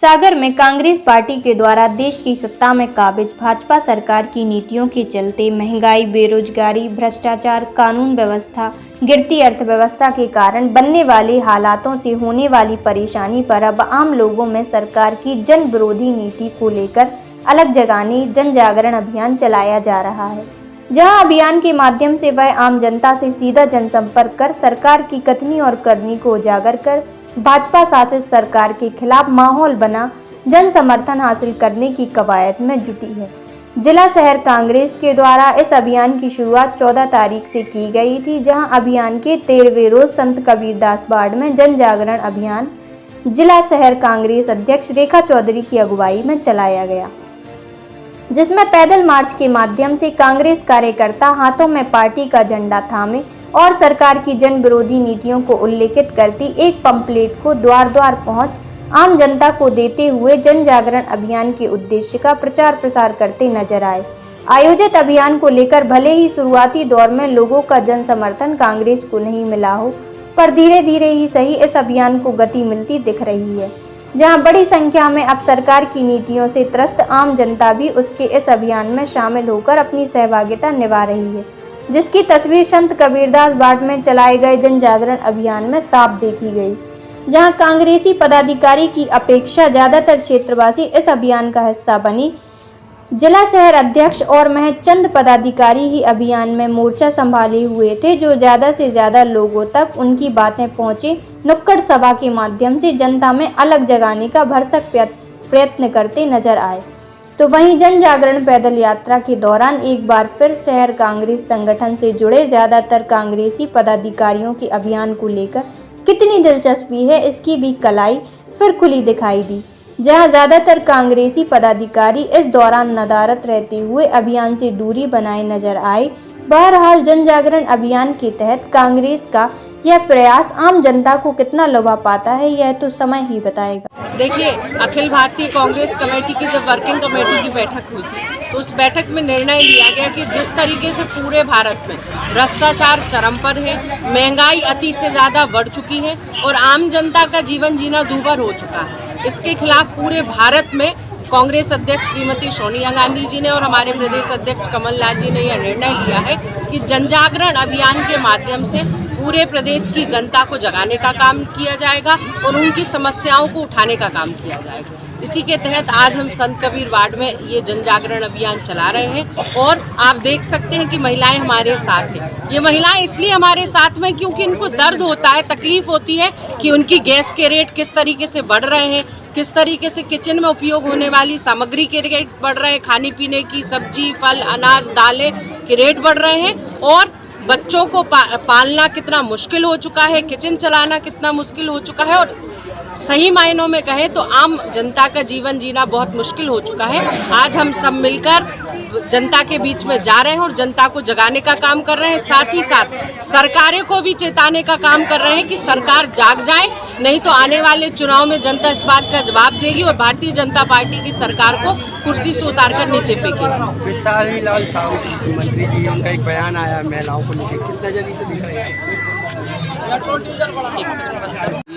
सागर में कांग्रेस पार्टी के द्वारा देश की सत्ता में काबिज भाजपा सरकार की नीतियों के चलते महंगाई, बेरोजगारी, भ्रष्टाचार, कानून व्यवस्था, गिरती अर्थव्यवस्था के कारण बनने वाले हालातों से होने वाली परेशानी पर अब आम लोगों में सरकार की जन विरोधी नीति को लेकर अलग जगाने जन जागरण अभियान चलाया जा रहा है, जहां अभियान के माध्यम से वह आम जनता से सीधा जनसंपर्क कर सरकार की कथनी और करनी को उजागर कर भाजपा शासित सरकार के खिलाफ माहौल बना जन समर्थन हासिल करने की कवायद में जुटी है। जिला शहर कांग्रेस के द्वारा इस अभियान की शुरुआत 14 तारीख से की गई थी, जहां अभियान के 13वें रोज संत कबीरदास वार्ड में जन जागरण अभियान जिला शहर कांग्रेस अध्यक्ष रेखा चौधरी की अगुवाई में चलाया गया, जिसमें पैदल मार्च के माध्यम से कांग्रेस कार्यकर्ता हाथों में पार्टी का झंडा थामे और सरकार की जन विरोधी नीतियों को उल्लेखित करती एक पंपलेट को द्वार द्वार पहुंच आम जनता को देते हुए जन जागरण अभियान के उद्देश्य का प्रचार प्रसार करते नजर आए। आयोजित अभियान को लेकर भले ही शुरुआती दौर में लोगों का जन समर्थन कांग्रेस को नहीं मिला हो, पर धीरे धीरे ही सही इस अभियान को गति मिलती दिख रही है, जहां बड़ी संख्या में अब सरकार की नीतियों से त्रस्त आम जनता भी उसके इस अभियान में शामिल होकर अपनी सहभागिता निभा रही है, जिसकी तस्वीर संत कबीरदास वार्ड में चलाए गए जन जागरण अभियान में साफ देखी गई, जहां कांग्रेसी पदाधिकारी की अपेक्षा ज्यादातर क्षेत्रवासी इस अभियान का हिस्सा बनी। जिला शहर अध्यक्ष और महज चंद पदाधिकारी ही अभियान में मोर्चा संभाले हुए थे, जो ज्यादा से ज्यादा लोगों तक उनकी बातें पहुंचे नुक्कड़ सभा के माध्यम से जनता में अलग जगाने का भरसक प्रयत्न करते नजर आए। तो वहीं जन जागरण पैदल यात्रा के दौरान एक बार फिर शहर कांग्रेस संगठन से जुड़े ज्यादातर कांग्रेसी पदाधिकारियों के अभियान को लेकर कितनी दिलचस्पी है, इसकी भी कलाई फिर खुली दिखाई दी, जहां ज्यादातर कांग्रेसी पदाधिकारी इस दौरान नदारत रहते हुए अभियान से दूरी बनाए नजर आए। बहरहाल जन जागरण अभियान के तहत कांग्रेस का यह प्रयास आम जनता को कितना लुभा पाता है, यह तो समय ही बताएगा। देखिए, अखिल भारतीय कांग्रेस कमेटी की जब वर्किंग कमेटी की बैठक हुई थी, तो उस बैठक में निर्णय लिया गया कि जिस तरीके से पूरे भारत में भ्रष्टाचार चरम पर है, महंगाई अति से ज़्यादा बढ़ चुकी है और आम जनता का जीवन जीना दूभर हो चुका है, इसके खिलाफ पूरे भारत में कांग्रेस अध्यक्ष श्रीमती सोनिया गांधी जी ने और हमारे प्रदेश अध्यक्ष कमलनाथ जी ने यह निर्णय लिया है कि जन जागरण अभियान के माध्यम से पूरे प्रदेश की जनता को जगाने का काम किया जाएगा और उनकी समस्याओं को उठाने का काम किया जाएगा। इसी के तहत आज हम संत कबीर वार्ड में ये जन जागरण अभियान चला रहे हैं और आप देख सकते हैं कि महिलाएं हमारे साथ हैं। ये महिलाएं इसलिए हमारे साथ में क्योंकि इनको दर्द होता है, तकलीफ होती है कि उनकी गैस के रेट किस तरीके से बढ़ रहे हैं, किस तरीके से किचन में उपयोग होने वाली सामग्री के रेट बढ़ रहे हैं, खाने पीने की सब्जी, फल, अनाज, दालें के रेट बढ़ रहे हैं और बच्चों को पालना कितना मुश्किल हो चुका है, किचन चलाना कितना मुश्किल हो चुका है और सही मायनों में कहें तो आम जनता का जीवन जीना बहुत मुश्किल हो चुका है। आज हम सब मिलकर जनता के बीच में जा रहे हैं और जनता को जगाने का काम कर रहे हैं, साथ ही साथ सरकारें को भी चेताने का काम कर रहे हैं कि सरकार जाग जाए, नहीं तो आने वाले चुनाव में जनता इस बात का जवाब देगी और भारतीय जनता पार्टी की सरकार को कुर्सी से उतार कर नीचे फेंकेगी। बिसाहरी लाल साहू मंत्री जी, उनका एक बयान आया महिलाओं को लेकर, किस नजरिए से दिख रहे हैं?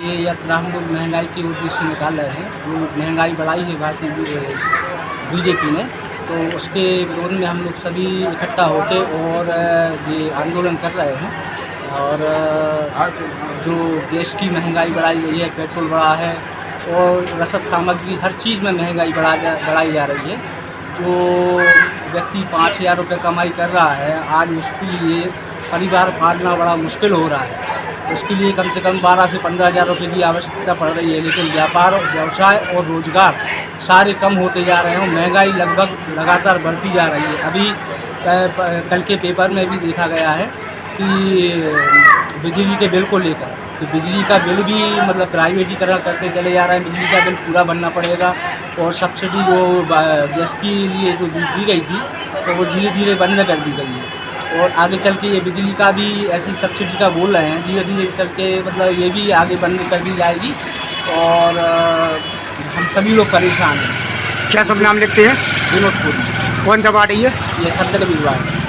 ये यात्रा हम लोग महंगाई के उद्देश्य निकाल रहे हैं। जो महंगाई बढ़ाई है भारतीय बीजेपी ने, तो उसके विरोध में हम लोग सभी इकट्ठा होकर और ये आंदोलन कर रहे हैं। और जो गैस की महंगाई बढ़ाई गई है, पेट्रोल बढ़ा है और रसद सामग्री हर चीज़ में महंगाई बढ़ाई जा रही है। जो व्यक्ति 5,000 रुपये कमाई कर रहा है, आज उसके लिए परिवार पालना बड़ा मुश्किल हो रहा है। उसके लिए कम से कम 12 से 15,000 रुपये की आवश्यकता पड़ रही है, लेकिन व्यापार, व्यवसाय और रोजगार सारे कम होते जा रहे हैं और महंगाई लगभग लगातार बढ़ती जा रही है। अभी कल के पेपर में भी देखा गया है कि बिजली के बिल को लेकर, तो बिजली का बिल भी मतलब प्राइवेटीकरण करते चले जा रहे हैं। बिजली का बिल पूरा भरना पड़ेगा और सब्सिडी जो गैस के लिए जो दी गई थी, तो वो धीरे धीरे बंद कर दी गई है। और आगे चल के ये बिजली का भी ऐसी सब्सिडी का बोल रहे हैं, धीरे धीरे चल के मतलब ये भी आगे बंद कर दी जाएगी और हम सभी लोग परेशान हैं। क्या सब नाम लिखते हैं? विनोद पुरी। कौन सा वार्ड है ये? संत कबीर वार्ड।